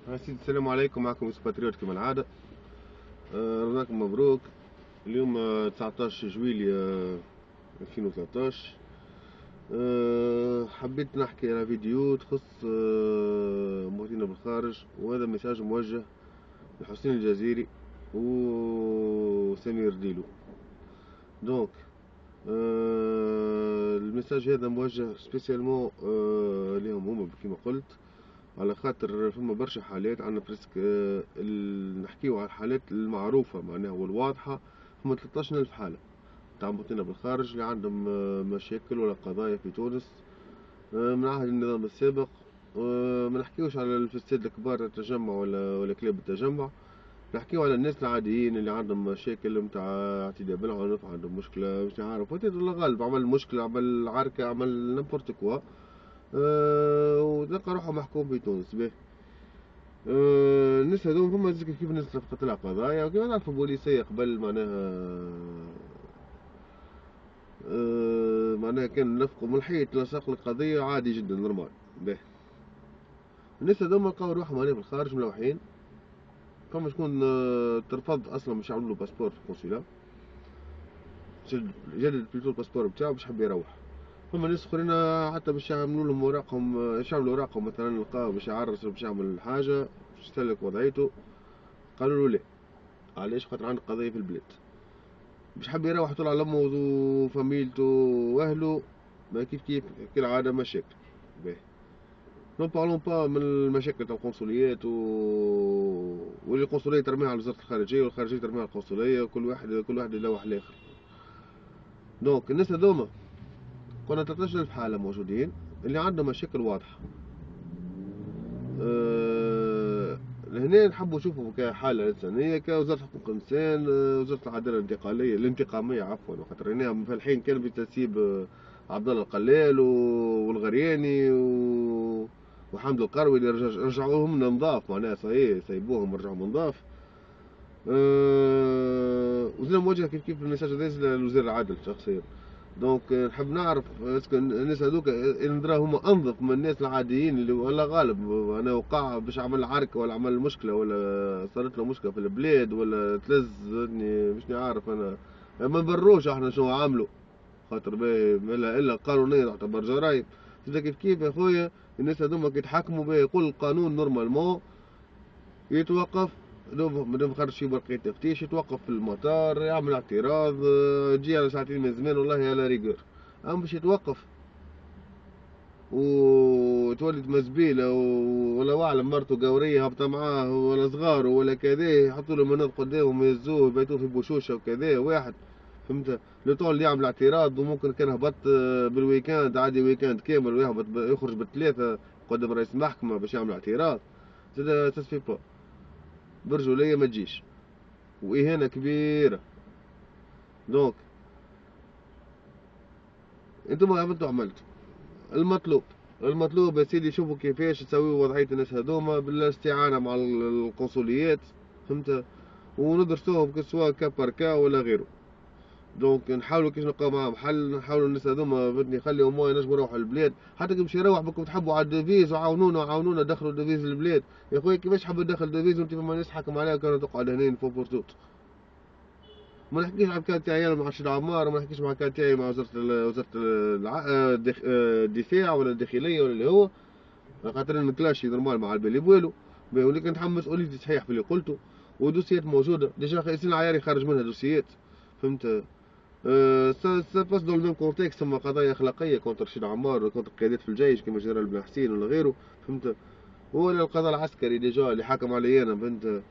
سيدي السلام عليكم، معكم يوسف باتريوت كما العادة. رمضانكم مبروك. اليوم 19 جويلية 2013. حبيت نحكي على فيديو تخص مواطنين بالخارج، وهذا ميساج موجه لحسين الجزيري وسمير ديلو. دونك الميساج هذا موجه سبيسيالمون ليهم هما كما قلت، على خاطر فما برشا حالات عندنا بريسك نحكيو على الحالات المعروفة معناها والواضحة. فما 13,000 حالة تاع مواطنين بالخارج اللي عندهم مشاكل ولا قضايا في تونس من عهد النظام السابق. ما نحكيوش على الفساد الكبار تاع التجمع ولا كلاب التجمع، نحكيو على الناس العاديين اللي عندهم مشاكل متاع اعتداء بالعنف، عندهم مشكلة مش نعرف ولا غالب عمل مشكلة، عمل عركة، عمل نمبورت كوا، وتلقى روحه محكوم في تونس به. الناس هذوما فما كيف الناس رفقت لها قضايا، وكيما نعرفوا بوليسية قبل معناها كان نفقوا من الحي تلصق لك قضية عادي جدا نورمال به. الناس هذوما لقاو روحهم هنا في الخارج ملوحين. فما شكون ترفض اصلا باش يعملوا له باسبور في القنصلة، جدد بلوتو الباسبور بتاعه باش حب يروح. فما ناس اخرين حتى باش يعملوا لهم اوراقهم، يعملوا اوراقهم مثلا، لقاو باش يعرس باش يعمل حاجة باش يسلك وضعيته، قالوا له لا. علاش؟ خاطر عنده قضية في البلاد، مش حاب يروح طول على امه وفاميلته واهله. ما كيف كالعادة مشاكل. باهي، نون بارلون با من المشاكل تاع القنصليات واللي القنصلية ترميها على وزارة الخارجية والخارجية ترميها على القنصلية، كل واحد يلوح الاخر. دونك الناس هذوما كنا 13,000 حالة موجودين اللي عندهم مشاكل واضحة. هنا نحبوا نشوفوا كحالة إنسانية كوزارة حقوق الإنسان، وزارة العدالة الانتقامية عفوا، خاطر هنا في الحين كان بتسيب عبد الله القلال والغرياني وحمد القروي اللي رجعوهم نضاف، معناها صحيح سيبوهم ورجعوهم نضاف. وزنا مواجهة كيف المساج هذا لوزير العدل شخصيا. دونك نحب نعرف اسكو الناس هذوك اللي ندرا هما انظف من الناس العاديين اللي ولا غالب انا وقع باش عمل عركه ولا عمل مشكله ولا صارت له مشكله في البلاد ولا تلزني مش نعرف انا. ما نبروش احنا شنو عاملوا، خاطر باهي الا قانونيا تعتبر جرائم. كيف يا خويا الناس هذوما كيتحكموا به، يقول القانون نورمالمون يتوقف. مادام خرج شي برقية تفتيش يتوقف في المطار، يعمل اعتراض، تجي على ساعتين من زمان والله على ريقور. اما باش يتوقف وتولد مزبيلة ولا أعلم مرته قورية هابطة معاه ولا صغاره ولا كذا، يحطوا له مناض قدامهم يهزوه يبيتوه في بوشوشة وكذا واحد. فهمت؟ لو طول اللي يعمل اعتراض، وممكن كان هبط بالويكاند عادي، ويكاند كامل ويهبط يخرج بالثلاثة قدام رئيس المحكمة باش يعمل اعتراض. زاد تسفي با برجولية ما تجيش، وإهانة كبيرة. دونك انتم عملتوا المطلوب يا سيدي. شوفوا كيفاش تسويوا وضعية الناس هذوما بالاستعانة مع القنصليات، فهمت؟ وندرسوهم سواء كا ولا غيره. دونك نحاولوا كيش نلقاو معاهم حل، نحاولوا الناس هذوما بدني يخليهم هما ينجموا يروحوا البلاد. حتى كي باش يروح بكم تحبوا على الديفيز وعاونونا دخلوا الديفيز البلاد. يا خويا كيفاش حاب تدخل ديفيز وانت فما ناس حاكم عليها كانوا تقعد هنا فوق بورتوت؟ ما نحكيش على الكان تاعي انا مع رشيد عمار، ما نحكيش مع الكان تاعي مع وزارة الدفاع ولا الداخلية ولا اللي هو، خاطر نكلاشي نورمال مع البالي بوالو. ولكن نتحمل مسؤوليتي صحيح في اللي قلته، ودوسيات موجودة ديجا ياسين العياري خارج منها دوسيات، فهمت؟ سا باس دون ميم كونتكست، ثم قضايا اخلاقية كونتر رشيد عمار وكونتر قيادات في الجيش كيما جنرال بن حسين ولا غيره، فهمت؟ ولا القضاء العسكري ديجا اللي حكم علي انا، فهمت؟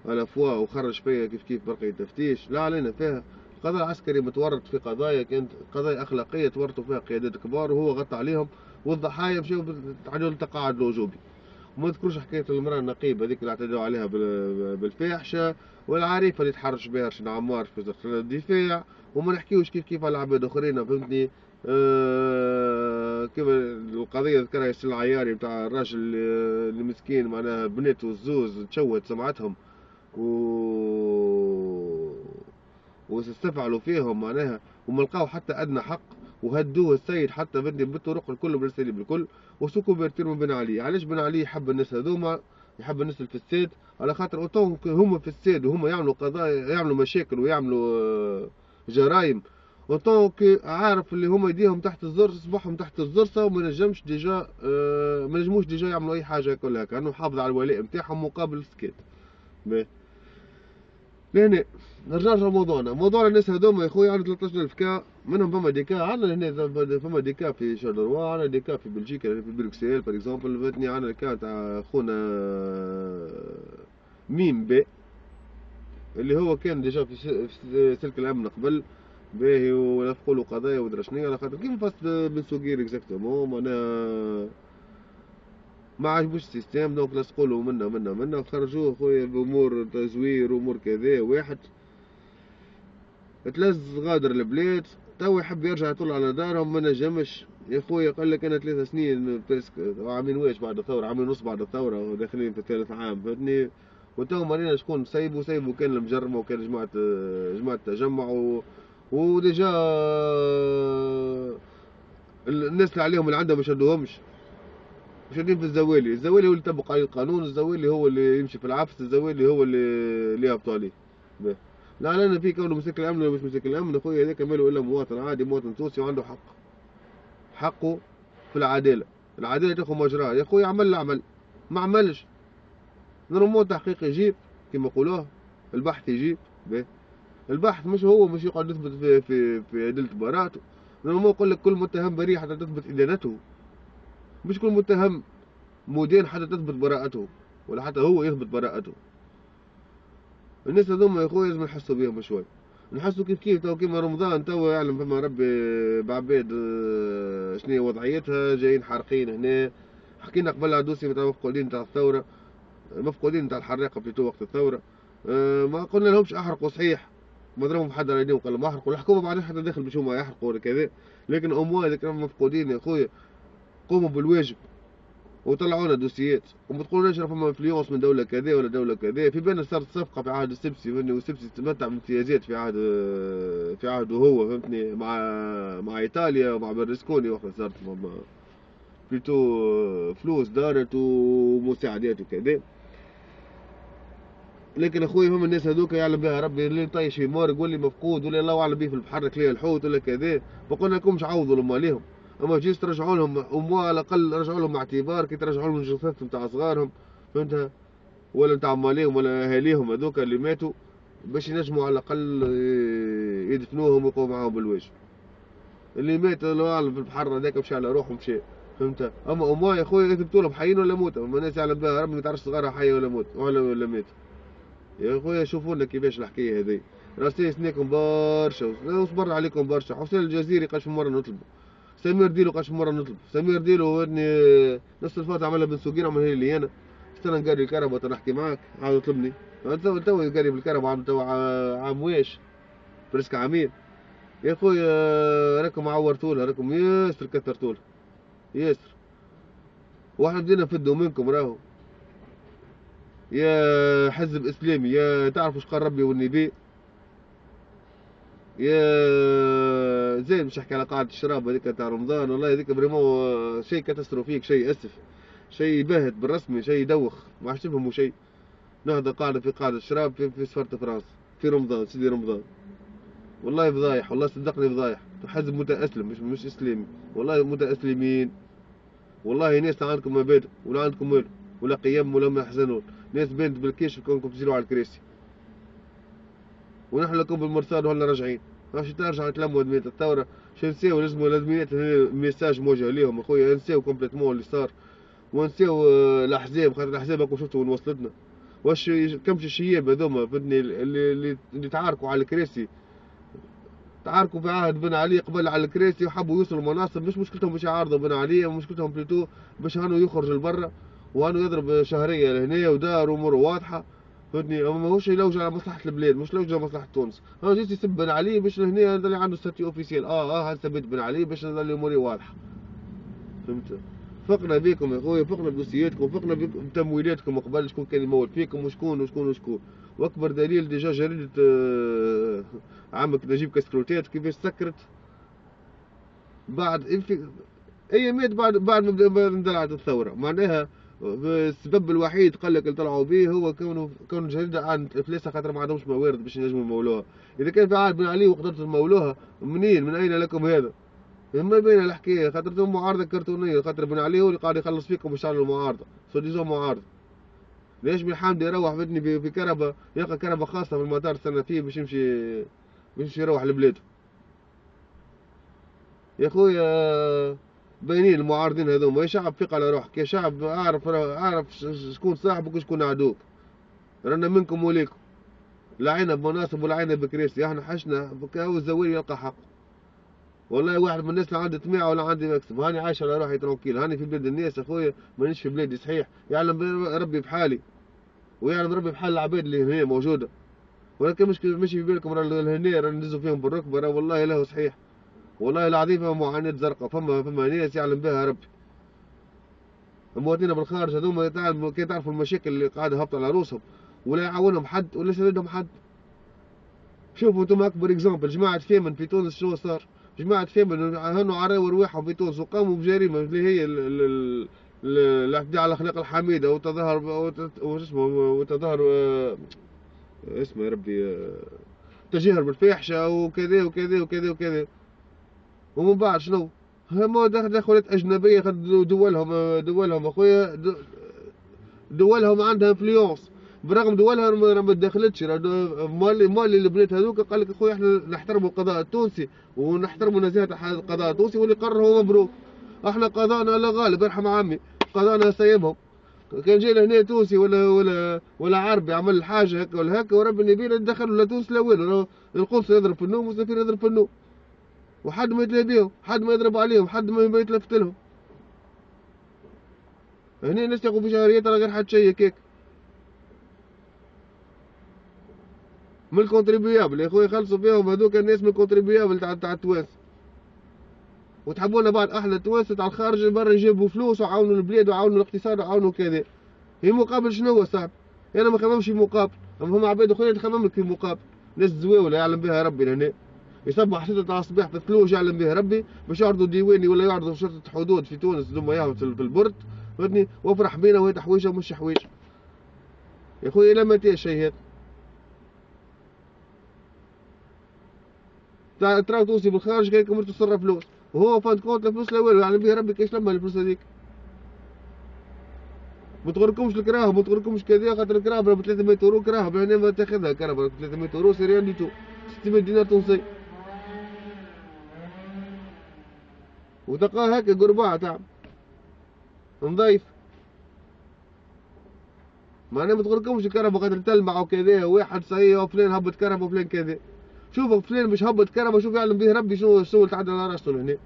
على فوا وخرج فيا كيف برقية تفتيش، لا علينا فيها. القضاء العسكري متورط في قضايا كانت قضايا أخلاقية تورطوا فيها قيادات كبار وهو غطى عليهم، والضحايا مشاو تعدوا لتقاعد الوجوبي. وما نذكروش حكاية المرأة النقيبة هذيك اللي اعتدوا عليها بالفاحشة، والعريفة اللي تحرش بها رشيد عمار في وزارة الدفاع. وما نحكيوش كيف على عباد اخرين، فهمتني؟ كيف القضية ذكرها ياسين العياري بتاع الراجل اللي مسكين معناها بنته الزوز تشوهت سمعتهم و واستفعلوا فيهم معناها، وما لقاو حتى ادنى حق، وهدوه السيد حتى بدي بالطرق الكل بالسليب الكل. وسكوا بيرتيروا بن علي. علاش بن علي حب الناس هذوما؟ يحب الناس الفساد، على خاطر اوتون هما فساد وهما يعملوا قضايا، يعملوا مشاكل ويعملوا جرائم، اوتون عارف اللي هما يديهم تحت الزر، صباحهم تحت الزرصه وما نجمش ديجا ما نجموش ديجا يعملوا اي حاجه كلها، كانوا حافظ على الولاء نتاعهم مقابل السكات. لهنا نرجع لموضوعنا، موضوع الناس هذوما يا خويا، عندنا 13000 كا منهم، فما ديكا عندنا هنا، فما ديكا في شارلروا، عندنا ديكا في بلجيكا في بروكسل باغ اكزومبل، فاتني عندنا الكا تاع خونا ميم بي اللي هو كان ديجا في سلك الامن قبل باهي، ولفقوا له قضايا ودرا شنيا، على خاطر كيما فاست بن سوقير اكزاكتومون، معناها ما عجبوش السيستم، دونك لصقوا له منا وخرجوه خويا بامور تزوير وامور كذا، واحد تلز غادر البلاد، تو يحب يرجع يطل على دارهم ما نجمش يا خويا، قال لك انا 3 سنين عامين واش بعد الثوره، عامين ونص بعد الثوره وداخلين في الثالث عام، فهمتني. وتو مارينا شكون سيبو كان المجرمه وكان جماعه تجمع وديجا الناس اللي عليهم اللي عندهم ما شدوهمش، شادين في الزوالي هو اللي يطبق عليه القانون، الزوالي هو اللي يمشي في العفس، الزوالي هو اللي يهبطوا عليه. لا انا في كونه مسك الامن ولا مش مسك الامن، اخويا هذاك ماله الا مواطن عادي، مواطن تونسي وعنده حقه في العداله، العداله تاخذ مجراها يا اخويا، عمل عمل ما عملش نورمال تحقيق يجيب كما يقولوه، البحث يجيب به. البحث مش يقعد يثبت في ادله براءته، نورمال يقول لك كل متهم بريء حتى تثبت ادانته، مش كل متهم مدين حتى تثبت براءته ولا حتى هو يثبت براءته. الناس هذوما يا خويا لازم نحسوا بيهم شوي، نحسوا كيف تو كيما رمضان تو يعلم فما ربي بعباد شنو وضعيتها، جايين حارقين هنا. حكينا قبل على الدوسي تاع مفقودين تاع الثورة، مفقودين تاع الحراقة بليتو وقت الثورة، ما قلنا لهمش احرقوا صحيح، ما ضربهم حد على يديهم قال لهم احرقوا، الحكومة بعدين حتى داخل باش هما يحرقوا ولا كذا، لكن هذاك مفقودين يا خويا قوموا بالواجب وطلعونا دوسيات، وما تقولوناش راه فما انفلونس من دوله كذا ولا دوله كذا. في بالنا صارت صفقه في عهد السبسي، فهمتني، والسبسي تمتع بامتيازات في عهده هو، فهمتني، مع ايطاليا ومع برلسكوني، وقت صارت بليتو فلوس دارت ومساعدات وكذا. لكن اخوي هم الناس هذوك يعلم بها ربي، اللي طايش في مورق واللي مفقود واللي الله اعلم به في البحر كليه الحوت ولا كذا، ما قلنا لكمش عوضوا لهم عليهم، اما جيش ترجعوا لهم اموال على الاقل، رجعوا لهم اعتبار كي ترجعوا لهم جثثهم نتاع صغارهم، فهمتها، ولا نتاع ماليهم ولا اهاليهم هذوك اللي ماتوا، باش ينجموا على الاقل يدفنوهم ويقوموا معاهم بالواجب. اللي مات الله اعلم في البحر هذاك مشى على روحه مشى، فهمتها. اما اموال يا خويا يثبتوا لهم حيين ولا موتى، اما الناس يعلم بها ربي ما تعرفش صغارها حيه ولا موت ولا مات. يا خويا شوفوا لنا كيفاش الحكايه هذه، راسي سنيكم برشا وصبر عليكم برشا. حسين الجزيري قاش في مره نطلبه، سمير ديلو قاش في مره نطلب، سمير ديلو نص الفات عملها بن سوقين عملها لي انا، استنى نقاري الكهرباء نحكي معاك، عاود طلبني تو قاري بالكهرباء عام تو عام واش برسك عامين. يا خويا راكم عورتولها، راكم ياسر كثرتولها ياسر، واحنا بدينا نفدوا منكم راهو، يا حزب اسلامي يا تعرفوا اش قال ربي والنبي، يا زين مش نحكي على قاعدة الشراب هذيك تاع رمضان، والله هذيك فريمون شيء كاتاستروفيك، شيء اسف، شيء باهت بالرسمي، شيء يدوخ، ما عادش تفهموا شيء. نهضة قاعدة في قاعدة الشراب في سفارة فرنسا في رمضان، سيدي رمضان، والله فضايح، والله صدقني فضايح، حزب متأسلم مش اسلامي، والله متأسلمين، والله ناس لا عندكم مبادئ ولا عندكم والو ولا قيم ولا محزنون، ناس بنت بالكيش كونكم تجيروا على الكراسي، ونحن لكم بالمرصاد وهلا راجعين. ماشي ترجع تلموا دمية الثورة، شو نساو لازميات ميساج موجه ليهم اخويا، نساو كومبليتمون اللي صار، ونساو الاحزاب، خاطر الاحزاب راكم شفتوا وين وصلتنا، واش كمش الشياب هذوما فدني اللي تعاركوا على الكراسي، تعاركوا في عهد بن علي قبل على الكراسي وحبوا يوصلوا المناصب، مش مشكلتهم باش يعارضوا بن علي، مشكلتهم بلوتو باش هانو يخرج لبرا وهانو يضرب شهريه لهنا ودار اموره واضحه، فهمتني، ماهوش يلوج على مصلحه البلاد، مش يلوج على مصلحه تونس، هو جيت يسب بن علي باش لهنا اللي عنده ستاتي اوفيسيال، هذا سبيت بن علي باش نظل اموري واضحه، فهمت. فقنا بيكم يا خويا، فقنا بدوسياتكم، فقنا بتمويلاتكم قبل، شكون كان يمول فيكم وشكون. واكبر دليل ديجا جريده عمك نجيب كسكروتات كيفاش سكرت بعد ايامات بعد ما اندلعت الثوره، معناها السبب الوحيد قال لك اللي طلعوا به هو كون الجريدة عن افلاسها خاطر ما عندهمش موارد باش ينجموا يمولوها. اذا كان في عهد بن علي وقدرتوا تمولوها، منين من اين لكم هذا؟ ما بين الحكايه خاطر انتم معارضه كرتونيه، خاطر بن علي هو اللي قاعد يخلص فيكم باش تعملوا معارضه، سوديزون معارضه. ليش بن حامد يروح بدني في كربه، يلقى كربه خاصه في المطار استنى فيه باش يمشي يروح لبلاده. يا خويا باينين المعارضين هذوما، يا شعب ثق على روحك، يا شعب اعرف شكون صاحبك وشكون عدوك. رانا منكم وليكم، لعينا بمناصب ولعينا بكراسي، احنا حشنا هو الزوير يلقى حق. والله واحد من الناس لا عندي طميعه ولا عندي مكسب، هاني عايش على روحي ترونكيل، هاني في بلاد الناس اخويا، مانيش في بلادي صحيح، يعلم ربي بحالي ويعلم ربي بحال العباد اللي هنا موجوده، ولكن مش في بالكم هنا راه ندزوا فيهم بالركبه، راه والله له صحيح، والله العظيم فما معاناة زرقاء، فما ناس يعلم بها ربي. المواطنين بالخارج هذوما كي تعرفوا المشاكل اللي قاعده هابطه على روسهم، ولا يعاونهم حد ولا يساندهم حد. شوفوا انتم اكبر اكزامبل، جماعه فيمن في تونس شنو صار؟ جماعه فيمن هنوا عراوا رواحهم في تونس وقاموا بجريمه اللي هي الاعتداء على الاخلاق الحميده وتظاهر وتظاهر اسمه يا ربي تجاهر بالفاحشه وكذا وكذا وكذا وكذا. ومن بعد شنو؟ هما دخلت اجنبيه دولهم اخويا، دولهم عندها انفلونس، برغم دولها ما دخلتش. مالي البنات هذوك قال لك اخويا احنا نحترموا القضاء التونسي ونحترموا نزاهه القضاء التونسي، واللي قرر هو مبروك. احنا قضاءنا لا غالب يرحم عمي، قضاءنا سايبهم. كان جاي لهنا تونسي ولا عربي عمل حاجه هكا ولا هكا ورب النبي دخلوا لا تونس لا والو، القنصل يضرب في النوم والسفير يضرب في النوم، وحد ما يتلاقى بيهم، حد ما يضرب عليهم، حد ما يتلفت لهم. هنا الناس ياخذوا في شهريات على غير حد شيء كيك من الكونتريبيابل. يا اخويا خلصوا فيهم هذوك الناس من الكونتريبيابل تاع التوانسه. وتحبونا بعد احنا التوانسه تاع الخارج برا يجيبوا فلوس وعاونوا البلاد وعاونوا الاقتصاد وعاونوا كذا. في مقابل شنو هو صاحبي؟ انا ما خممش في مقابل، اما هم عباد اخويا تخمم لك في مقابل. ناس زواوله يعلم بها ربي لهنا، يصبح 6 تاع الصباح في الثلوج يعلم بها ربي باش يعرضوا ديواني ولا يعرضوا شرطه حدود في تونس ثم ياهم في البرد، فهمتني؟ وافرح بينا وهي تحويجه ومش حويجه. يا خويا الى متى الشيء هذا؟ تراو توصي بالخارج كيك مرتو تصرف فلوس، وهو فاند كونت الفلوس لا والو، يعلم بها ربي كيش لما الفلوس هذيك. ما تغركمش الكراهب، ما تغركمش كذا، خاطر الكراهب ب 300 يورو كراهب، هنا ما تاخذها كراهب 300 يورو سي ريان دي تو، 600 دينار تونسي. وتلقاه هكا قرباعة تاع نظيف. معناها ما تغركمش الكهرباء خاطر تلمع وكذا، واحد صحيح وفلان هبط كهرباء وفلان كذا. شوفوا فلان مش هبط كهرباء، شوف يعلم به ربي شنو السوء تعدى على راسه هنا.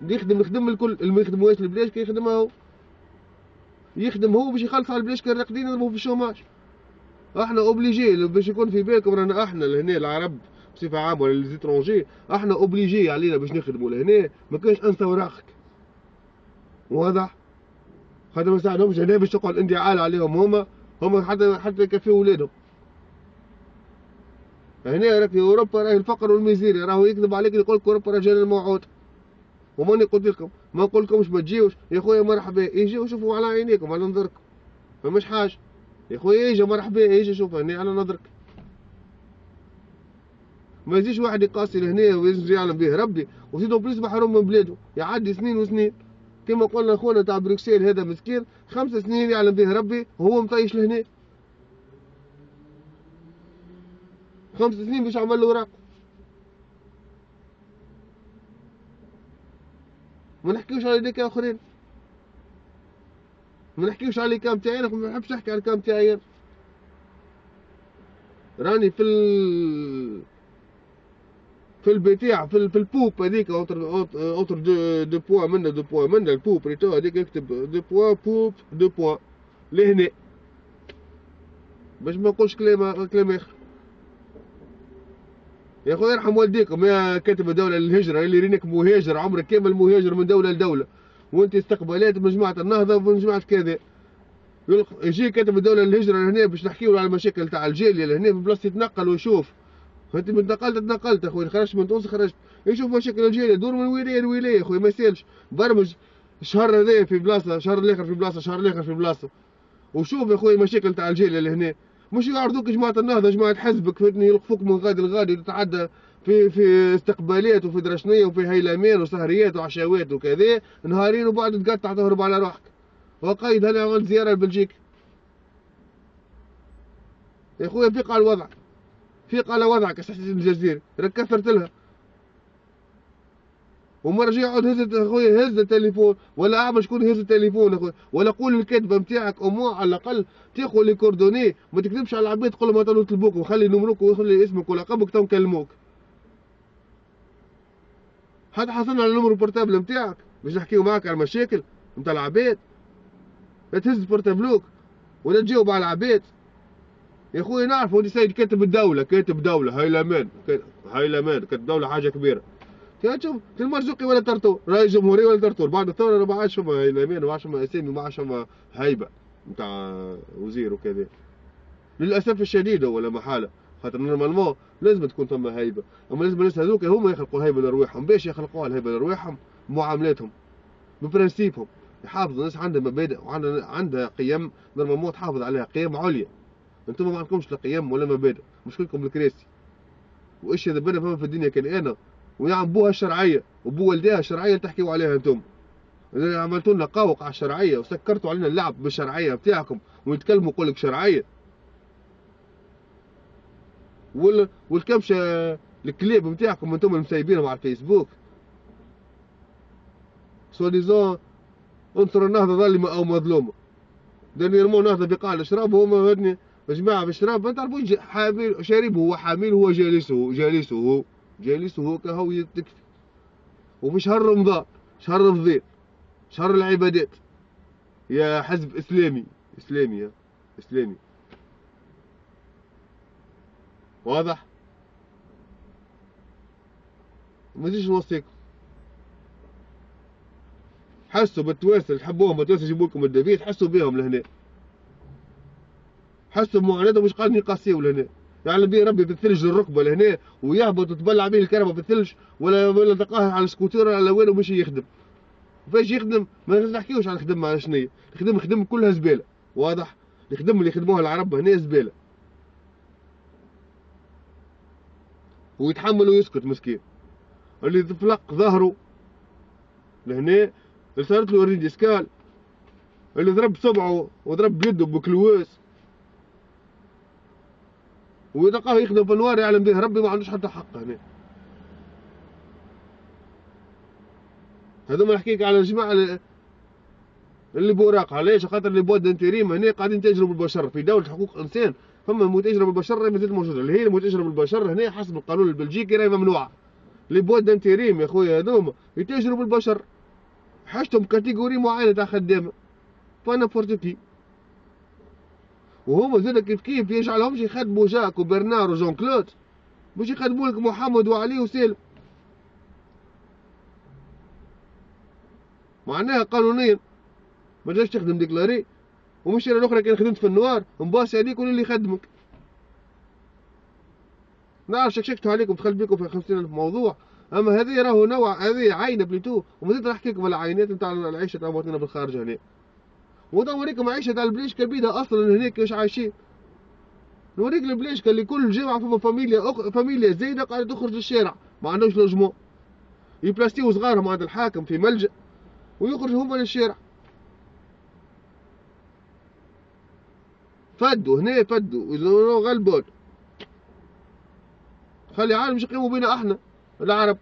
يخدم الكل، اللي ما يخدموهاش البلاش كي يخدمها هو. يخدم هو باش يخلص على البلاش، كان راقدين يضربوا في الشوماج. احنا اوبليجي باش يكون في بالكم، رانا احنا لهنا العرب بصفة عامة ولا ليزيترونجي، احنا اوبليجي علينا باش نخدموا لهنا، ما كانش انت وراقك. واضح؟ خاطر ما نساعدهمش هنا باش تقعد انت عال عليهم، هما حتى يكفيو ولادهم. هنا راك في اوروبا راهي الفقر والميزيريا، راهو يكذب عليك يقول لك اوروبا رجال الموعود. وماني قلت لكم ما نقول لكمش ما تجيوش يا خويا، مرحبا يجيو يشوفوا على عينيكم على نظركم، فماش حاجه يا خويا، يجي مرحبا يجي يشوف هنا على نظرك. ما يجيش واحد يقاسي لهنا ويجي يعلم به ربي وزيدو بليس محروم من بلاده، يعدي سنين وسنين كما قلنا خونا تاع بروكسيل هذا مسكين 5 سنين يعلم به ربي وهو مطيش لهنا، 5 سنين باش عمل له اوراق. ما نحكيوش على ديك اخرين، ما نحكيوش على الكام تاعي، انا ما نحبش نحكي على الكام تاعي. راني في البتاع في البوب هذيك اوتر دو بوا منا البوب ريتو هذيك يكتب دو بوا بوب دو بوا لهنا باش ما نقولش كلام اخر. يا خويا يرحم والديكم يا كاتب الدولة للهجرة اللي رينك مهاجر عمرك كامل مهاجر من دولة لدولة، وانت استقبالات من جماعة النهضة ومن جماعة كذا، يجي كاتب الدولة للهجرة لهنا باش نحكيو على المشاكل تاع الجالية لهنا في بلاصة يتنقل ويشوف. انت من تنقلت اخويا، خرجت من تونس خرجت يشوف مشاكل الجالية، دور من ولاية لولاية اخويا ما يسالش. برمج الشهر هذا في بلاصه، شهر الاخر في بلاصه، شهر الاخر في بلاصه. وشوف يا خويا مشاكل تاع الجيل اللي هنا، مش يعرضوك جماعه النهضه جماعه حزبك فهمتني، يلقفوك من غادي لغادي وتتعدى في استقباليات وفي درشنيه وفي هيلمان وسهريات وعشاوات وكذا نهارين، وبعد تقطع تهرب على روحك. وقيد هنا عملت زياره لبلجيكا يا خويا، فيق على الوضع، فيق على وضعك يا الجزيري، راك كثرت لها. ومرة جاي يقعد هز اخويا، هز التليفون ولا اعمل شكون هز التليفون اخويا، ولا قول الكذبه نتاعك او مو على الاقل تاخذ لي كوردوني، ما تكذبش على العباد تقول لهم هاتوا نطلبوك وخلي نمرك وخلي اسمك ولقبك تو نكلموك. حتى حصلنا على نمر البورتابل نتاعك باش نحكيو معاك على المشاكل نتاع العباد. لا تهز بورتابلوك ولا تجاوب على العباد يا خويا. نعرف انت سيد كاتب الدوله، كاتب دوله هيلمان، هيلمان كاتب دوله حاجه كبيره. تشوف المرزوقي ولا طرطور رئيس جمهوريه ولا طرطور، بعد الثوره ما عادش فما هيلمان وما عادش فما اسامي وما عادش فما هيبه نتاع وزير وكذا للاسف الشديد. ولا محاله، خاطر نورمالمون لازم تكون ثم هيبه، اما لازم الناس هذوك هما يخلقوا هيبه لرواحهم. باش يخلقوها الهيبه لرواحهم؟ معاملاتهم ببرنسيبهم، يحافظوا. الناس عندها مبادئ وعندها قيم نورمالمون تحافظ عليها، قيم عليا. انتم ما عندكمش لا قيم ولا مبادئ، مشكلكم الكراسي. وايش اذا بنا فما في الدنيا كان انا ويا بوها الشرعيه وبو والديها الشرعيه تحكيوا عليها انتم. اذا عملتوا لنا قاوق على الشرعيه وسكرتوا علينا اللعب بالشرعيه بتاعكم ونتكلموا يقول لك شرعيه والكبشه الكليب بتاعكم انتم المسيبينهم على الفيسبوك سوا ديزون انصر النهضه ظالمه او مظلومه. يرمون نهضه بقاع الاشراب وهم هدني يا جماعه في الشراب ما تعرفوش حامل شاربه هو حامل هو جالسه كهو تكفي. وفي شهر رمضان، شهر رمضان، شهر العبادات يا حزب اسلامي، اسلامي يا اسلامي، واضح؟ ما تجيش نوصيكم، حسوا بالتواسل، تحبوهم بالتواسل يجيبوا لكم الدبيت، حسوا بيهم لهنا، حسوا بمعاناتهم مش قاعدين يقاسيوا لهنا. يعني بيه ربي بالثلج للركبه لهنا ويهبط وتبلع بيه الكهرباء بالثلج، ولا تلقاه على السكوتير على وين ومش يخدم. فاش يخدم؟ ما نحكيوش على الخدمه على شنيا، الخدم كلها زباله، واضح؟ الخدم اللي يخدموها العرب هنا زباله. ويتحمل ويسكت مسكين. اللي تفلق ظهره لهنا، اللي صارت له وريد اسكال، اللي ضرب صبعه وضرب بيده بكلواس ويلقاه يخدم في النوار يعلم به ربي ما عندوش حتى حق هنا. هذوما نحكيك على الجماعه اللي بوراق. علاش؟ خاطر اللي بود انتريم هنا قاعدين تجربوا البشر في دوله حقوق انسان، فما متاجره بالبشر راهي مازالت موجوده، اللي هي المتاجره بالبشر هنا حسب القانون البلجيكي راهي ممنوعه. اللي بود انتريم يا خويا هذوما يتاجروا بالبشر، حاجتهم كاتيجوري معينه تاع خدامه فانا بورتوكي، وهما زاد كيف يجعلهمش يخدموا جاك وبرنار وجون كلود، باش يخدموا لك محمد وعلي وسالم. معناها قانونيا ما تجيش تخدم ديكلاري، ومش الاخرى كان خدمت في النوار نباصي عليك ولا اللي يخدمك. نعرف شكشكت عليكم دخلت بيكم في 50,000 موضوع، اما هذه راهو نوع، هذه عينه بليتو. ومازلت نحكي لكم على العينات نتاع العيشه تاع مواطنينا بالخارج هنا، ونوريكم عيشه تاع البلاش كبيده اصلا هناك كيفاش عايشين. نوريك البلاش اللي كل جامعه فما فاميليا زايده قاعده تخرج للشارع ما عندهمش لوجمون، يبلاستيو صغارهم عند الحاكم في ملجأ ويخرجوا هما للشارع. فدوا هنا، فدوا غلبون، خلي عالم مش يقيموا بينا احنا العرب.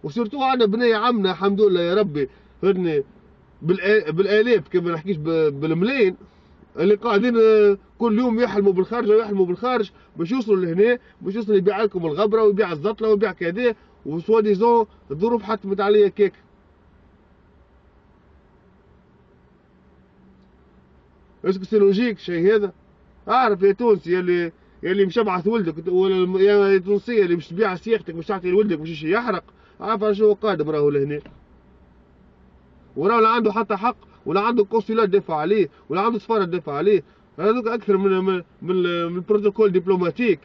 وسيرتو عندنا بنية عمنا الحمد لله يا ربي فهمني بالالاف كما ما نحكيش بالملايين، اللي قاعدين كل يوم يحلموا بالخارج ويحلموا بالخارج باش يوصلوا لهنا، باش يوصل يبيع لكم الغبره ويبيع الزطله ويبيع كذا، وسوا ديزون الظروف حتمت عليا كيك. اسكو سي لوجيك شيء هذا؟ اعرف يا تونسي يلي مش ابعث ولدك، ولا يا تونسيه اللي مش تبيع سياختك مش تعطي لولدك باش يحرق، عارف شنو قادم راهو لهنا، وراه لا عنده حتى حق ولا عنده قنصلات تدافع عليه ولا عنده سفاره تدافع عليه. هذوك اكثر من البروتوكول دبلوماتيك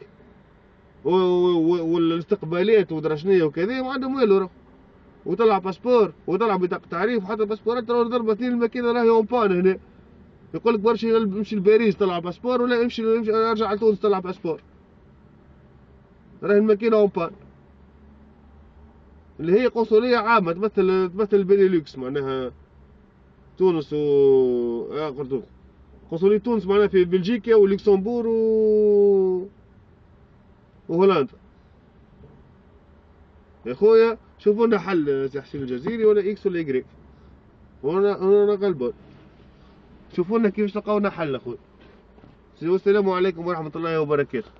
والاستقبالات ودرشنيه وكذا، ما عندهم والو راه. وطلع باسبور وطلع بطاقة تعريف وحتى الباسبورات راهو ضربة اثنين الماكينة راهي اون بان هنا. يقولك برشا يمشي لباريس طلع باسبور ولا يمشي يرجع لتونس طلع باسبور. راهي الماكينة اون بان. اللي هي قنصلية عامة تمثل البنيلوكس معناها تونس قلت قنصلية تونس معناها في بلجيكا ولوكسمبور وهولندا. يا خويا شوفوا لنا حل سي حسين الجزيري ولا اكس ولا يجري. وانا غلبان. شوفوا لنا كيفاش لقاو لنا حل اخويا. والسلام عليكم ورحمة الله وبركاته.